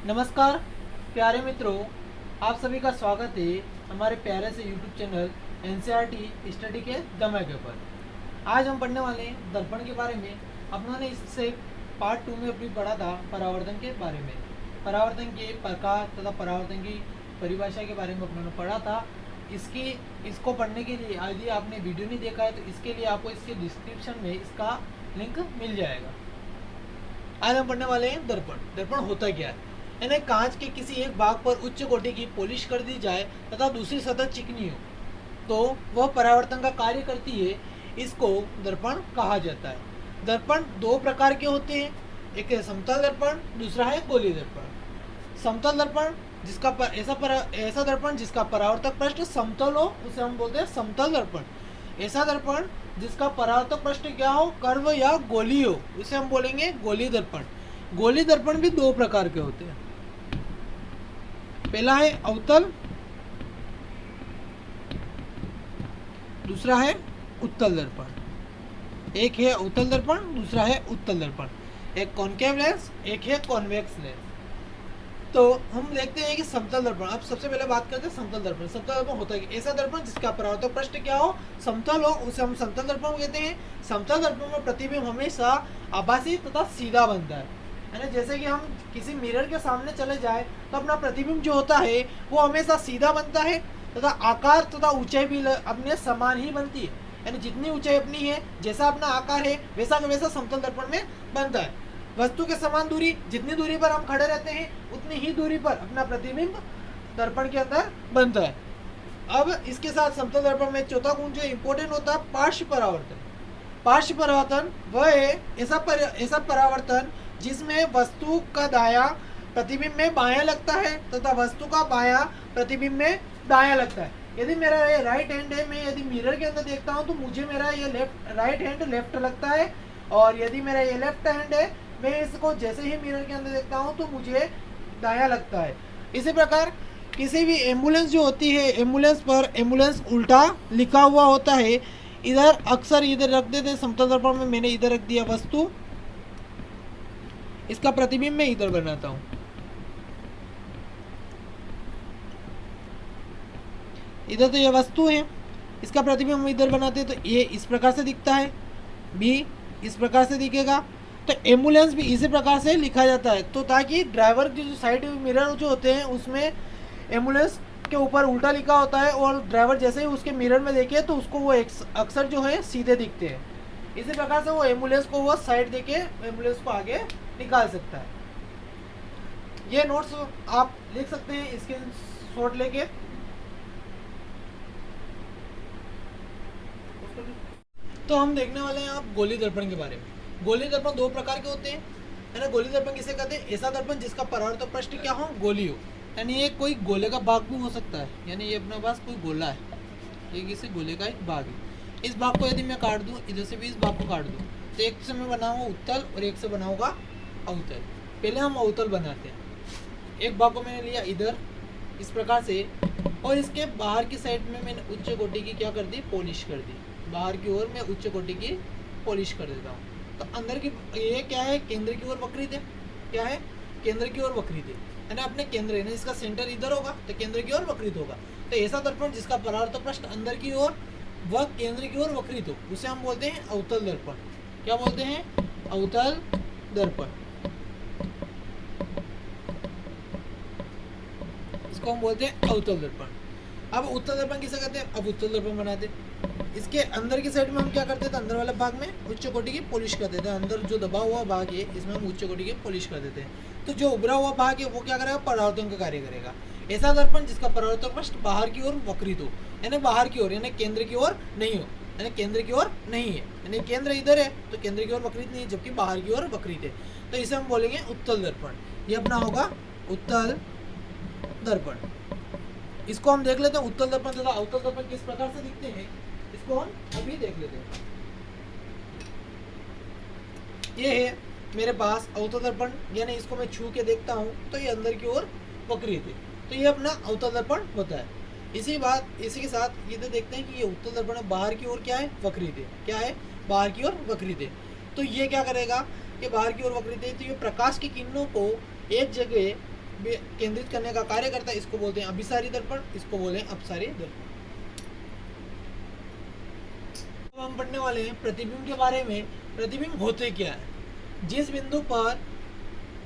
नमस्कार प्यारे मित्रों, आप सभी का स्वागत है हमारे प्यारे से YouTube चैनल NCERT स्टडी के दमे के ऊपर। आज हम पढ़ने वाले हैं दर्पण के बारे में। अपनों ने इससे पार्ट 2 में अपनी पढ़ा था परावर्तन के बारे में, परावर्तन के प्रकार तथा परावर्तन की परिभाषा के बारे में अपनों ने पढ़ा था। इसको पढ़ने के लिए यदि आपने वीडियो नहीं देखा है तो इसके लिए आपको इसके डिस्क्रिप्शन में इसका लिंक मिल जाएगा। आज हम पढ़ने वाले हैं दर्पण। दर्पण होता क्या है? यानी कांच के किसी एक भाग पर उच्च कोटि की पॉलिश कर दी जाए तथा दूसरी सतह चिकनी हो तो वह परावर्तन का कार्य करती है। इसको दर्पण कहा जाता है। दर्पण दो प्रकार के होते हैं, एक है समतल दर्पण, दूसरा है गोलीय दर्पण। समतल दर्पण ऐसा दर्पण जिसका परावर्तक पृष्ठ समतल हो उसे हम बोलते हैं समतल दर्पण। ऐसा दर्पण जिसका परावर्तक पृष्ठ क्या हो, कर्व या गोलीय हो, उसे हम बोलेंगे गोलीय दर्पण। गोलीय दर्पण भी दो प्रकार के होते हैं। पहला है अवतल, दूसरा है उत्तल दर्पण। एक है अवतल दर्पण, दूसरा है उत्तल दर्पण। एक कॉनकेव लेंस, एक है कॉन्वेक्स लेंस। तो हम देखते हैं कि समतल दर्पण। अब सबसे पहले बात करते हैं समतल दर्पण। समतल दर्पण होता है ऐसा दर्पण जिसका परावर्तक पृष्ठ क्या हो, समतल हो, उसे हम समतल दर्पण कहते हैं। समतल दर्पण में प्रतिबिंब हमेशा आभासी तथा सीधा बनता है। ना जैसे कि हम किसी मिरर के सामने चले जाए तो अपना प्रतिबिंब जो होता है वो हमेशा सीधा बनता है तथा आकार तथा ऊंचाई भी अपने समान ही बनती है। यानी जितनी ऊंचाई अपनी है, जैसा अपना आकार है, वैसा का वैसा समतल दर्पण में बनता है। वस्तु के समान दूरी, जितनी दूरी पर हम खड़े रहते हैं उतनी ही दूरी पर अपना प्रतिबिंब दर्पण के अंदर बनता है। अब इसके साथ समतल दर्पण में चौथा गुण जो इम्पोर्टेंट होता है पार्श्व परावर्तन। पार्श्व परावर्तन वह है ऐसा परावर्तन जिसमें वस्तु का दायां प्रतिबिंब में बायां लगता है तथा वस्तु का बायां प्रतिबिंब में दायां लगता है। यदि मेरा ये राइट हैंड है, मैं यदि मिरर के अंदर देखता हूँ तो मुझे मेरा ये राइट हैंड लेफ्ट लगता है, और यदि मेरा ये लेफ्ट हैंड है, मैं इसको जैसे ही मिरर के अंदर देखता हूँ तो मुझे दायां लगता है। इसी प्रकार किसी भी एम्बुलेंस जो होती है, एम्बुलेंस पर एम्बुलेंस उल्टा लिखा हुआ होता है। इधर अक्सर इधर रख देते समतल दर्पण में, मैंने इधर रख दिया वस्तु, इसका प्रतिबिंब मैं इधर बनाता हूं। इधर तो ये वस्तु है, इसका प्रतिबिंब हम इधर बनाते हैं तो ये इस प्रकार से दिखता है, भी इस प्रकार से दिखेगा। तो एम्बुलेंस भी इसी प्रकार से लिखा जाता है, तो ताकि ड्राइवर की जो साइड मिरर जो होते हैं उसमें एम्बुलेंस के ऊपर उल्टा लिखा होता है, और ड्राइवर जैसे ही उसके मिरर में देखे तो उसको वो अक्सर जो है सीधे दिखते हैं। इसी प्रकार से वो एम्बुलेंस को वो साइड देके एम्बुलेंस को आगे निकाल सकता है। ये नोट्स आप लिख सकते हैं इसके शॉट लेके। तो हम देखने वाले हैं आप गोलीय दर्पण के बारे में। गोलीय दर्पण दो प्रकार के होते हैं, है ना। गोलीय दर्पण किसे कहते हैं? ऐसा दर्पण जिसका परावर्तक पृष्ठ क्या हो, गोलीय हो। यानी ये कोई गोले का भाग भी हो सकता है, यानी ये अपने पास कोई गोला है, ये किसी गोले का एक भाग है। इस भाग को यदि मैं काट दूं, इधर से भी इस भाग को काट दूं, तो एक से मैं बनाऊंगा उत्तल और एक से बनाऊंगा अवतल। पहले हम अवतल बनाते हैं। एक भाग को मैंने लिया इधर इस प्रकार से, और इसके बाहर की साइड में मैंने उच्च कोटि की क्या कर दी, पॉलिश कर दी। बाहर की ओर मैं उच्च कोटि की पॉलिश कर देता हूँ। तो अंदर की ये क्या है, केंद्र की ओर वक्रित है। क्या है? केंद्र की ओर वक्रित है ना। अपने केंद्र है ना, इसका सेंटर इधर होगा तो केंद्र की ओर वक्रित होगा। तो ऐसा दर्पण जिसका परावर्तक पृष्ठ अंदर की ओर वह केंद्र की ओर वक्रित हो, उसे हम बोलते हैं अवतल दर्पण। क्या बोलते हैं? अवतल दर्पण। इसको हम बोलते हैं अवतल दर्पण। अब उत्तल दर्पण किसे कहते हैं? अब उत्तल दर्पण बनाते हैं। इसके अंदर की साइड में हम क्या करते थे, अंदर वाले भाग में उच्च कोटि की पॉलिश कर देते हैं। अंदर जो दबा हुआ भाग है इसमें हम उच्च कोटि की पॉलिश कर देते हैं। तो जो उभरा हुआ भाग है वो क्या करेगा, परावर्तन का कार्य करेगा। ऐसा दर्पण जिसका परावर्तक पृष्ठ बाहर की ओर वक्रित हो, यानी बाहर की ओर, यानी केंद्र की ओर नहीं हो, यानी केंद्र की ओर नहीं है, यानी केंद्र इधर है तो केंद्र की ओर वक्रित नहीं है, जबकि बाहर की ओर वक्रित है, तो इसे हम बोलेंगे उत्तल दर्पण। ये अपना होगा उत्तल दर्पण। इसको हम देख लेते हैं उत्तल दर्पण तथा अवतल दर्पण किस प्रकार से दिखते हैं, इसको हम अभी देख लेते हैं। ये है मेरे पास अवतल दर्पण, यानी इसको मैं छू के देखता हूँ तो ये अंदर की ओर वक्रित है, तो ये अपना अवतल दर्पण होता है। इसी के साथ ये तो देखते हैं कि ये उत्तल दर्पण है, बाहर की ओर क्या है, वक्रित है। क्या है? बाहर की ओर वक्रित है। तो ये क्या करेगा कि बाहर की ओर वक्रित है, तो ये प्रकाश की किरणों को एक जगह केंद्रित करने का कार्य करता है, इसको बोलते हैं अभिसारी दर्पण, इसको बोलते हैं अपसारी दर्पण। अब हम पढ़ने वाले हैं प्रतिबिंब के बारे में। प्रतिबिंब होते क्या है? जिस बिंदु पर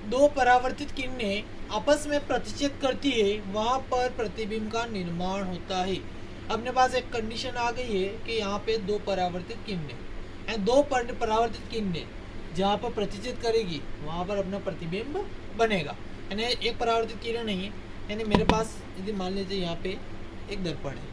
दो परावर्तित किरणें आपस में प्रतिच्छेद करती है वहां पर प्रतिबिंब का निर्माण होता है। अपने पास एक कंडीशन आ गई है कि यहाँ पे दो परावर्तित किरणें, दो परावर्तित किरणें जहाँ पर प्रतिच्छेद करेगी वहाँ पर अपना प्रतिबिंब बनेगा। यानी एक परावर्तित किरण नहीं है, यानी मेरे पास यदि मान लीजिए यहाँ पे एक दर्पण है,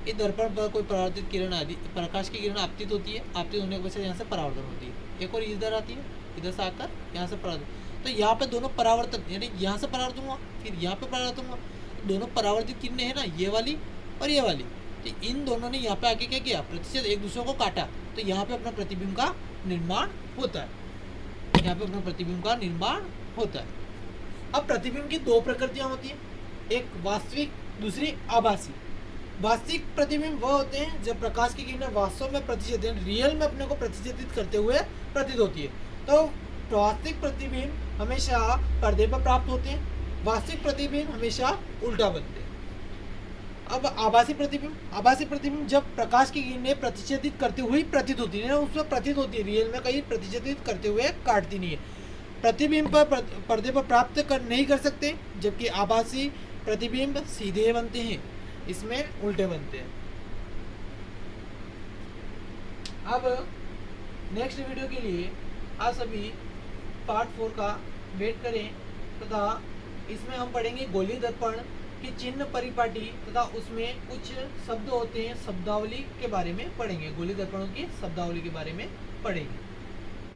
इस दर्पण पर कोई परावर्तित किरण आदि प्रकाश की किरण आपतित होती है, आपतित होने के वजह से यहाँ से परावर्तन होती है, एक और इधर आती है, इधर से आकर यहाँ से परावर्तन। तो यहाँ पे दोनों परावर्तन, यानी यहाँ से परावर्तन हुआ फिर यहाँ पे परावर्तन हुआ, दोनों परावर्तित किरणें है ना, ये वाली और ये वाली, तो इन दोनों ने यहाँ पे आके क्या किया, प्रतिच्छेद एक दूसरे को काटा, तो यहाँ पे अपना प्रतिबिंब का निर्माण होता है, यहाँ पे अपना प्रतिबिंब का निर्माण होता है। अब प्रतिबिंब की दो प्रकृतियां होती हैं, एक वास्तविक, दूसरी आभासी। वास्तविक प्रतिबिंब वह होते हैं जब प्रकाश की किरणें वास्तव में प्रतिच्छेदन, रियल में अपने को प्रतिच्छेदित करते हुए प्रतीत होती है। तो वास्तविक प्रतिबिंब हमेशा पर्दे पर प्राप्त होते हैं, वास्तविक प्रतिबिंब हमेशा उल्टा बनते हैं। अब आभासी प्रतिबिंब, आभासी प्रतिबिंब जब प्रकाश की किरणें प्रतिच्छेदित करते हुए प्रतीत होती है, उसमें प्रतीत होती है, रियल में कहीं प्रतिच्छेदित करते हुए काटती नहीं है। प्रतिबिंब पर पर्दे पर प्राप्त कर नहीं कर सकते, जबकि आभासी प्रतिबिंब सीधे बनते हैं, इसमें उल्टे बनते हैं। अब नेक्स्ट वीडियो के लिए आप सभी पार्ट 4 का वेट करें तथा इसमें हम पढ़ेंगे गोलीय दर्पण की चिन्ह परिपाटी तथा उसमें कुछ शब्द होते हैं, शब्दावली के बारे में पढ़ेंगे, गोलीय दर्पणों की शब्दावली के बारे में पढ़ेंगे।